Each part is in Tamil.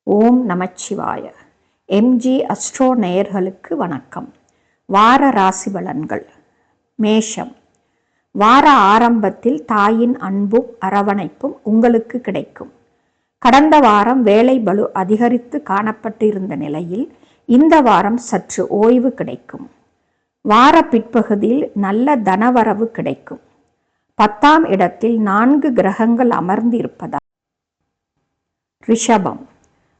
ஓம் நமச்சிவாய. எம்ஜி அஸ்ட்ரோ நேயர்களுக்கு வணக்கம். வார ராசி பலன்கள். மேஷம். வார ஆரம்பத்தில் தாயின் அன்பும் அரவணைப்பும் உங்களுக்கு கிடைக்கும். கடந்த வாரம் வேலை பளு அதிகரித்து காணப்பட்டிருந்த நிலையில் இந்த வாரம் சற்று ஓய்வு கிடைக்கும். வார பிற்பகுதியில் நல்ல தனவரவு கிடைக்கும். 10ஆம் இடத்தில் 4 கிரகங்கள் அமர்ந்திருப்பதால். ரிஷபம்.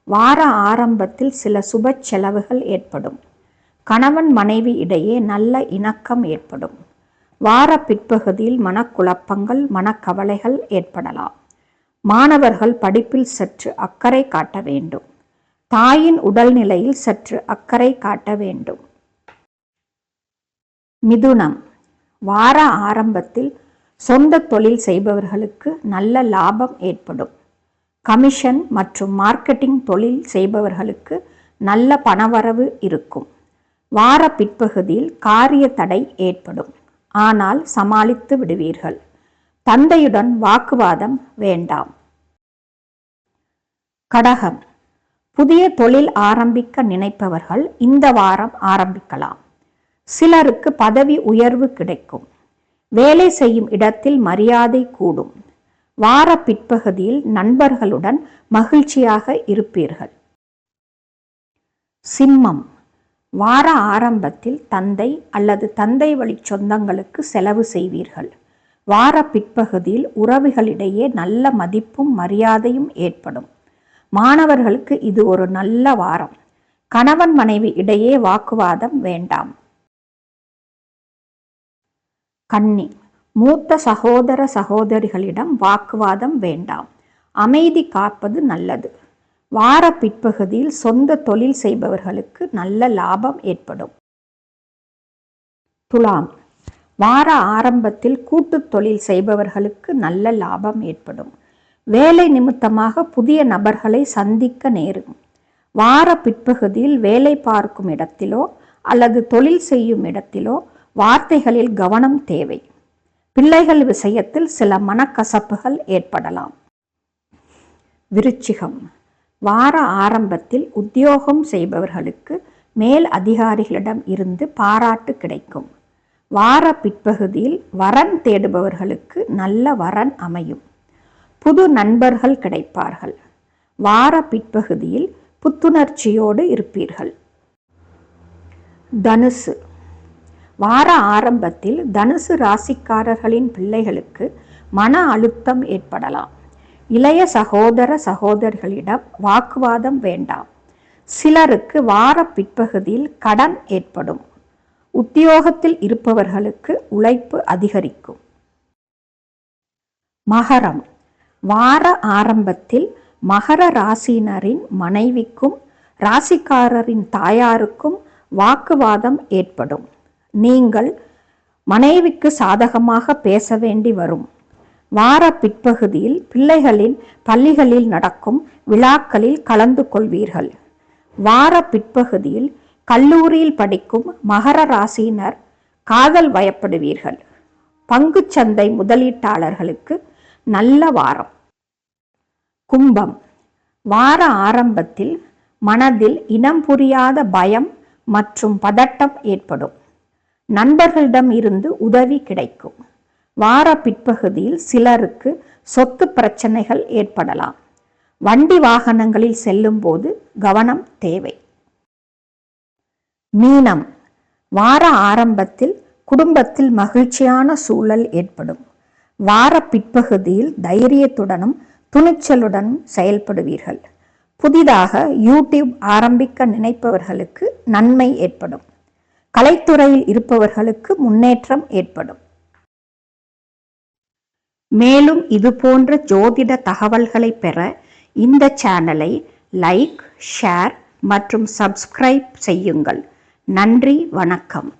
வார ஆரம்பத்தில் சில சுப செலவுகள் ஏற்படும். கணவன் மனைவி இடையே நல்ல இணக்கம் ஏற்படும். வார பிற்பகுதியில் மனக்குழப்பங்கள் மனக்கவலைகள் ஏற்படலாம். மாணவர்கள் படிப்பில் சற்று அக்கறை காட்ட வேண்டும். தாயின் உடல்நிலையில் சற்று அக்கறை காட்ட வேண்டும். மிதுனம். வார ஆரம்பத்தில் சொந்த தொழில் செய்பவர்களுக்கு நல்ல லாபம் ஏற்படும். கமிஷன் மற்றும் மார்க்கெட்டிங் தொழில் செய்பவர்களுக்கு நல்ல பணவரவு இருக்கும். வார பிற்பகுதியில் காரிய தடை ஏற்படும். ஆனால் சமாளித்து விடுவீர்கள். தந்தையுடன் வாக்குவாதம் வேண்டாம். கடகம். புதிய தொழில் ஆரம்பிக்க நினைப்பவர்கள் இந்த வாரம் ஆரம்பிக்கலாம். சிலருக்கு பதவி உயர்வு கிடைக்கும். வேலை செய்யும் இடத்தில் மரியாதை கூடும். வார பிற்பகுதியில் நண்பர்களுடன் மகிழ்ச்சியாக இருப்பீர்கள். சிம்மம். வார ஆரம்பத்தில் தந்தை அல்லது தந்தை வழி சொந்தங்களுக்கு செலவு செய்வீர்கள். வார பிற்பகுதியில் உறவுகளிடையே நல்ல மதிப்பும் மரியாதையும் ஏற்படும். மாணவர்களுக்கு இது ஒரு நல்ல வாரம். கணவன் மனைவி இடையே வாக்குவாதம் வேண்டாம். கன்னி. மூத்த சகோதர சகோதரிகளிடம் வாக்குவாதம் வேண்டாம். அமைதி காப்பது நல்லது. வார பிற்பகுதியில் சொந்த தொழில் செய்பவர்களுக்கு நல்ல லாபம் ஏற்படும். துலாம். வார ஆரம்பத்தில் கூட்டு தொழில் செய்பவர்களுக்கு நல்ல லாபம் ஏற்படும். வேலை நிமித்தமாக புதிய நபர்களை சந்திக்க நேரும். வார பிற்பகுதியில் வேலை பார்க்கும் இடத்திலோ அல்லது தொழில் செய்யும் இடத்திலோ வார்த்தைகளில் கவனம் தேவை. பிள்ளைகள் விஷயத்தில் சில மனக்கசப்புகள் ஏற்படலாம். விருச்சிகம். வார ஆரம்பத்தில் உத்தியோகம் செய்பவர்களுக்கு மேல் அதிகாரிகளிடம் இருந்து பாராட்டு கிடைக்கும். வார பிற்பகுதியில் வரன் தேடுபவர்களுக்கு நல்ல வரன் அமையும். புது நண்பர்கள் கிடைப்பார்கள். வார பிற்பகுதியில் புத்துணர்ச்சியோடு இருப்பீர்கள். தனுசு. வார ஆரம்பத்தில் தனுசு ராசிக்காரர்களின் பிள்ளைகளுக்கு மன அழுத்தம் ஏற்படலாம். இளைய சகோதர சகோதரிகளிடம் வாக்குவாதம் வேண்டாம். சிலருக்கு வார பிற்பகுதியில் கடன் ஏற்படும். உத்தியோகத்தில் இருப்பவர்களுக்கு உழைப்பு அதிகரிக்கும். மகரம். வார ஆரம்பத்தில் மகர ராசியினரின் மனைவிக்கும் ராசிக்காரரின் தாயாருக்கும் வாக்குவாதம் ஏற்படும். நீங்கள் மனைவிக்கு சாதகமாக பேச வேண்டி வரும். வார பிற்பகுதியில் பிள்ளைகளின் பள்ளிகளில் நடக்கும் விழாக்களில் கலந்து கொள்வீர்கள். வார பிற்பகுதியில் கல்லூரியில் படிக்கும் மகர ராசியினர் காதல் வயப்படுவீர்கள். பங்குச்சந்தை முதலீட்டாளர்களுக்கு நல்ல வாரம். கும்பம். வார ஆரம்பத்தில் மனதில் இனம் புரியாத பயம் மற்றும் பதட்டம் ஏற்படும். நண்பர்களிடம் இருந்து உதவி கிடைக்கும். வார பிற்பகுதியில் சிலருக்கு சொத்து பிரச்சனைகள் ஏற்படலாம். வண்டி வாகனங்களில் செல்லும் போது கவனம் தேவை. மீனம். வார ஆரம்பத்தில் குடும்பத்தில் மகிழ்ச்சியான சூழல் ஏற்படும். வார பிற்பகுதியில் தைரியத்துடனும் துணிச்சலுடனும் செயல்படுவீர்கள். புதிதாக யூடியூப் ஆரம்பிக்க நினைப்பவர்களுக்கு நன்மை ஏற்படும். கலைத்துறையில் இருப்பவர்களுக்கு முன்னேற்றம் ஏற்படும். மேலும் இது போன்ற ஜோதிட தகவல்களை பெற இந்த சேனலை லைக், ஷேர் மற்றும் சப்ஸ்கிரைப் செய்யுங்கள். நன்றி, வணக்கம்.